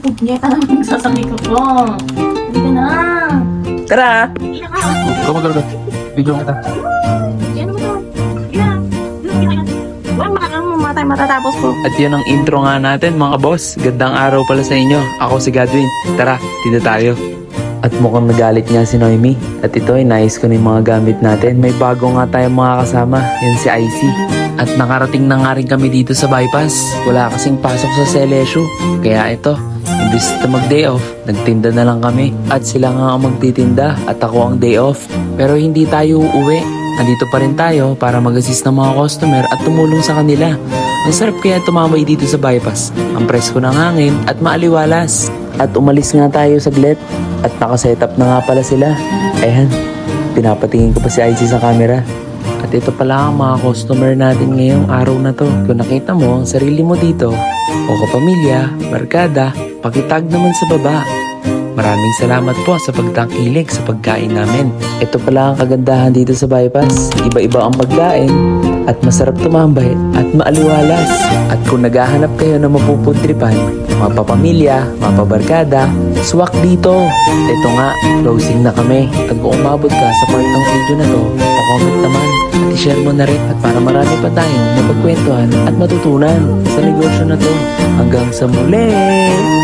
punyeta naman sasakay ko po. Hindi ka na. Tara! Hindi na ka. Ikaw mag-alala. Video kita. Yan mo to. Huwag tayo matatapos po. At yun ang intro nga natin mga boss. Gandang araw pala sa inyo. Ako si Godwin. Tara, dito tayo. At mukhang nagalit nga si Noemi. At ito ay nais ko na yung mga gamit natin. May bago nga tayong mga kasama. Yan si Icy. At nakarating na nga rin kami dito sa bypass. Wala kasing pasok sa Celesio. Kaya ito, imbis na mag-day off, nagtinda na lang kami. At sila nga ang magtitinda at ako ang day off. Pero hindi tayo uuwi. Andito pa rin tayo para mag-assist ng mga customer at tumulong sa kanila. Ang sarap kaya tumambay dito sa bypass. Ang presko ng hangin at maaliwalas. At umalis nga tayo saglit at nakasetup na nga pala sila. Ayan, pinapatingin ko pa si Icy sa camera. At ito pala ang mga customer natin ngayong araw na to. Kung nakita mo ang sarili mo dito, o kapamilya, barkada, pakitag naman sa baba. Maraming salamat po sa pagtangkilik sa pagkain namin. Ito pala ang kagandahan dito sa bypass. Iba-iba ang pagkain at masarap tumambay at maaliwalas. At kung naghahanap kayo ng mapupuntripan, mga papamilya, mga pabarkada, swak dito. Ito nga, closing na kami. At kung umabot ka sa part ng video na to, pa-comment naman at i-share mo na rin. At para marami pa tayong mapagkwentuhan at matutunan sa negosyo na to. Hanggang sa muli!